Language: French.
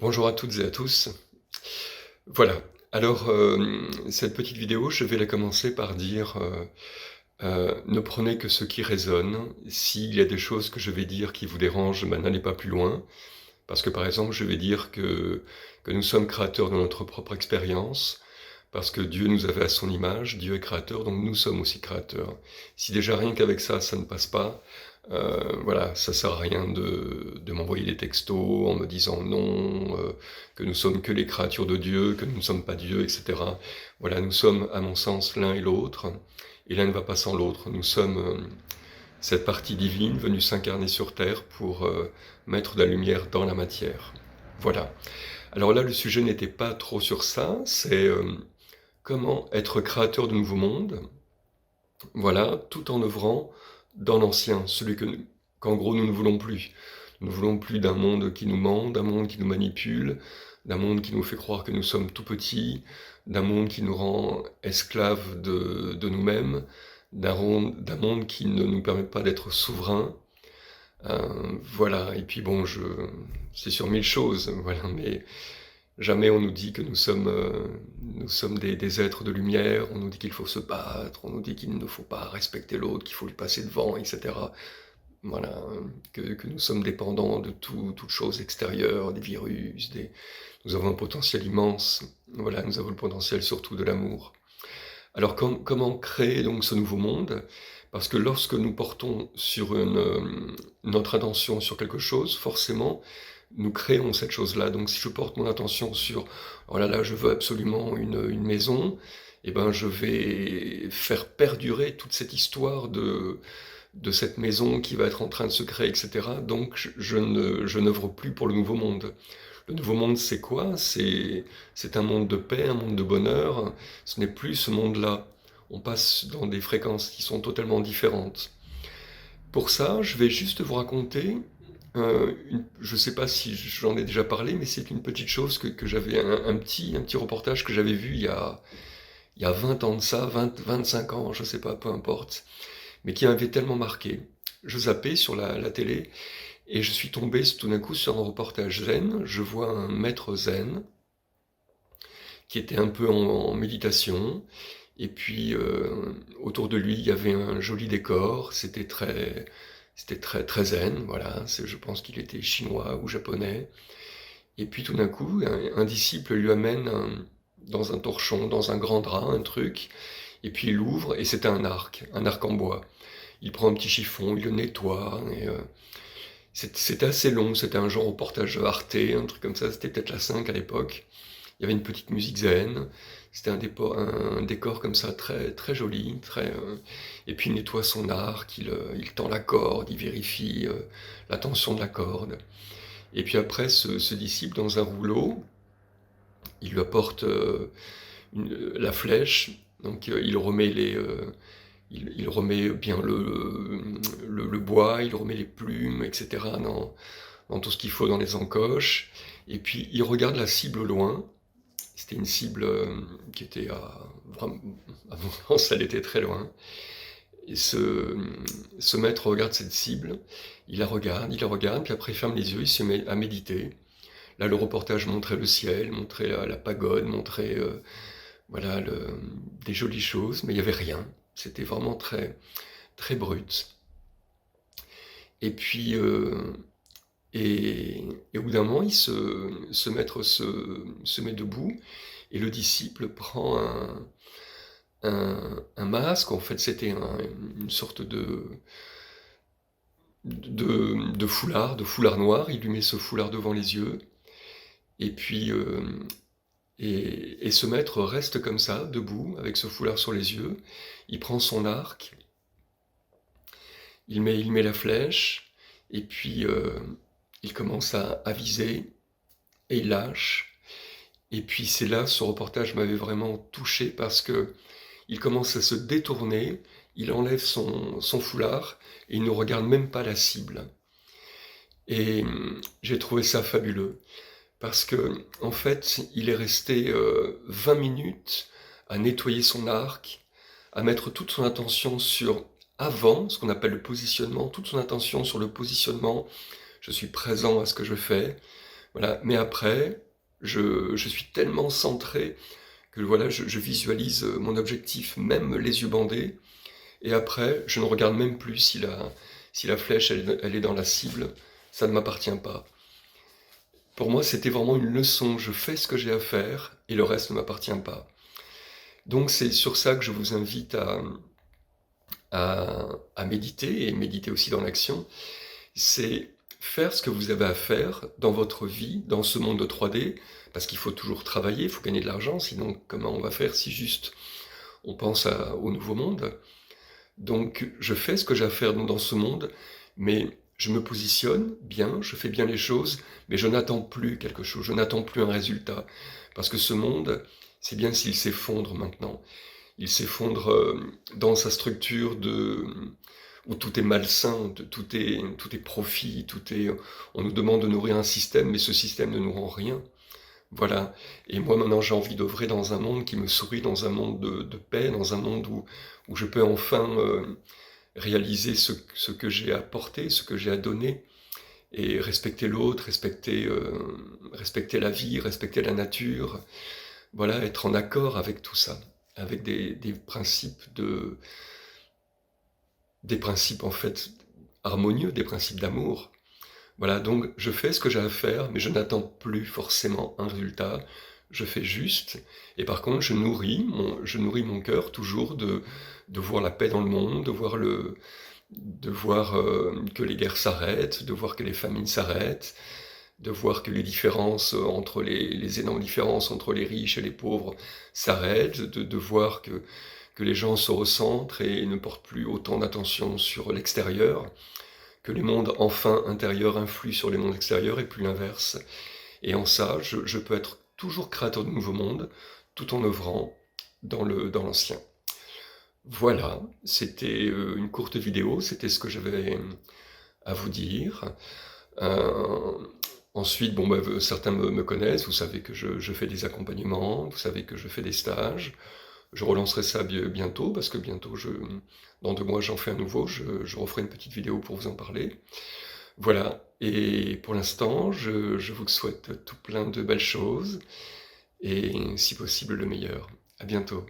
Bonjour à toutes et à tous. Voilà, alors, cette petite vidéo, je vais la commencer par dire, ne prenez que ce qui résonne. S'il y a des choses que je vais dire qui vous dérangent, n'allez pas plus loin. Parce que, par exemple, je vais dire que nous sommes créateurs de notre propre expérience, parce que Dieu nous a fait à son image, Dieu est créateur, donc nous sommes aussi créateurs. Si déjà rien qu'avec ça, ça ne passe pas, voilà, ça sert à rien de m'envoyer des textos en me disant non, que nous sommes que les créatures de Dieu, que nous ne sommes pas Dieu, etc. Voilà, nous sommes, à mon sens, l'un et l'autre, et l'un ne va pas sans l'autre. Nous sommes cette partie divine venue s'incarner sur Terre pour mettre de la lumière dans la matière. Voilà. Alors là, le sujet n'était pas trop sur ça, c'est comment être créateur de nouveaux mondes, voilà, tout en œuvrant dans l'ancien, celui qu'en gros nous ne voulons plus. Nous ne voulons plus d'un monde qui nous ment, d'un monde qui nous manipule, d'un monde qui nous fait croire que nous sommes tout petits, d'un monde qui nous rend esclaves de nous-mêmes, d'un monde qui ne nous permet pas d'être souverains. Voilà, et puis bon, c'est sur mille choses, voilà, mais jamais on nous dit que nous sommes des êtres de lumière, on nous dit qu'il faut se battre, on nous dit qu'il ne faut pas respecter l'autre, qu'il faut lui passer devant, etc. Voilà, que nous sommes dépendants de toute chose extérieure, des virus, nous avons un potentiel immense, voilà, nous avons le potentiel surtout de l'amour. Alors comment créer donc ce nouveau monde? Parce que lorsque nous portons sur notre attention sur quelque chose, forcément, nous créons cette chose-là. Donc si je porte mon attention sur oh là là, je veux absolument une maison, eh ben je vais faire perdurer toute cette histoire de cette maison qui va être en train de se créer, etc. Donc je n'œuvre plus pour le nouveau monde. Le nouveau monde, c'est quoi? C'est un monde de paix, un monde de bonheur. Ce n'est plus ce monde-là. On passe dans des fréquences qui sont totalement différentes. Pour ça, je vais juste vous raconter, je ne sais pas si j'en ai déjà parlé, mais c'est une petite chose que j'avais, un petit reportage que j'avais vu il y a 20 ans de ça, 25 ans, je ne sais pas, peu importe, mais qui m'avait tellement marqué. Je zappais sur la télé et je suis tombé tout d'un coup sur un reportage zen. Je vois un maître zen qui était un peu en méditation. Et puis autour de lui, il y avait un joli décor. C'était très zen. Voilà. Je pense qu'il était chinois ou japonais. Et puis tout d'un coup, un disciple lui amène dans un torchon, dans un grand drap, un truc. Et puis il l'ouvre et c'était un arc en bois. Il prend un petit chiffon, il le nettoie. Et, c'était assez long, c'était un genre reportage Arte, un truc comme ça, c'était peut-être la 5 à l'époque. Il y avait une petite musique zen, c'était un décor comme ça très, très joli, et puis il nettoie son arc, il tend la corde, il vérifie la tension de la corde. Et puis après, ce disciple, dans un rouleau, il lui apporte la flèche, donc il remet bien le bois, il remet les plumes, etc. dans tout ce qu'il faut dans les encoches. Et puis il regarde la cible au loin. C'était une cible qui était vraiment, à mon sens, elle était très loin. Et ce maître regarde cette cible, il la regarde, puis après il ferme les yeux, il se met à méditer. Là, le reportage montrait le ciel, montrait la pagode, montrait voilà, des jolies choses, mais il n'y avait rien. C'était vraiment très, très brut. Et puis, et au bout d'un moment, ce maître se met debout, et le disciple prend un masque. En fait, c'était une sorte de foulard noir. Il lui met ce foulard devant les yeux, et puis et ce maître reste comme ça, debout, avec ce foulard sur les yeux. Il prend son arc, il met la flèche, et puis il commence à viser, et il lâche. Et puis c'est là, ce reportage m'avait vraiment touché, parce que il commence à se détourner, il enlève son foulard, et il ne regarde même pas la cible. Et j'ai trouvé ça fabuleux. Parce que, en fait, il est resté 20 minutes à nettoyer son arc, à mettre toute son attention sur avant, ce qu'on appelle le positionnement, toute son attention sur le positionnement. Je suis présent à ce que je fais. Voilà, mais après, je suis tellement centré que voilà, je visualise, mon objectif, même les yeux bandés, et après, je ne regarde même plus si la flèche, elle est dans la cible, ça ne m'appartient pas. Pour moi, c'était vraiment une leçon, je fais ce que j'ai à faire et le reste ne m'appartient pas. Donc c'est sur ça que je vous invite à méditer, et méditer aussi dans l'action. C'est faire ce que vous avez à faire dans votre vie, dans ce monde de 3D, parce qu'il faut toujours travailler, il faut gagner de l'argent, sinon comment on va faire si juste on pense au nouveau monde? Donc je fais ce que j'ai à faire dans ce monde, mais je me positionne bien, je fais bien les choses, mais je n'attends plus quelque chose, je n'attends plus un résultat. Parce que ce monde, c'est bien s'il s'effondre maintenant. Il s'effondre dans sa structure où tout est malsain, tout est profit, on nous demande de nourrir un système, mais ce système ne nous rend rien. Voilà. Et moi, maintenant, j'ai envie d'œuvrer dans un monde qui me sourit, dans un monde de paix, dans un monde où je peux enfin réaliser ce que j'ai à apporter, ce que j'ai à donner, et respecter l'autre, respecter la vie, respecter la nature. Voilà, être en accord avec tout ça, avec des principes en fait harmonieux, des principes d'amour. Voilà, donc je fais ce que j'ai à faire, mais je n'attends plus forcément un résultat. Je fais juste, et par contre, je nourris mon cœur toujours de voir la paix dans le monde, de voir que les guerres s'arrêtent, de voir que les famines s'arrêtent, de voir que les différences les énormes différences entre les riches et les pauvres s'arrêtent, de voir que les gens se recentrent et ne portent plus autant d'attention sur l'extérieur, que les mondes enfin intérieurs influent sur les mondes extérieurs et plus l'inverse. Et en ça, je peux être toujours créateur de nouveaux mondes, tout en œuvrant dans l'ancien. Voilà, c'était une courte vidéo, c'était ce que j'avais à vous dire. Euh, Ensuite, bon, bah, certains me connaissent, vous savez que je fais des accompagnements, vous savez que je fais des stages. Je relancerai ça bientôt, parce que bientôt, dans 2 mois, j'en fais un nouveau, je referai une petite vidéo pour vous en parler. Voilà, et pour l'instant, je vous souhaite tout plein de belles choses, et si possible le meilleur. À bientôt.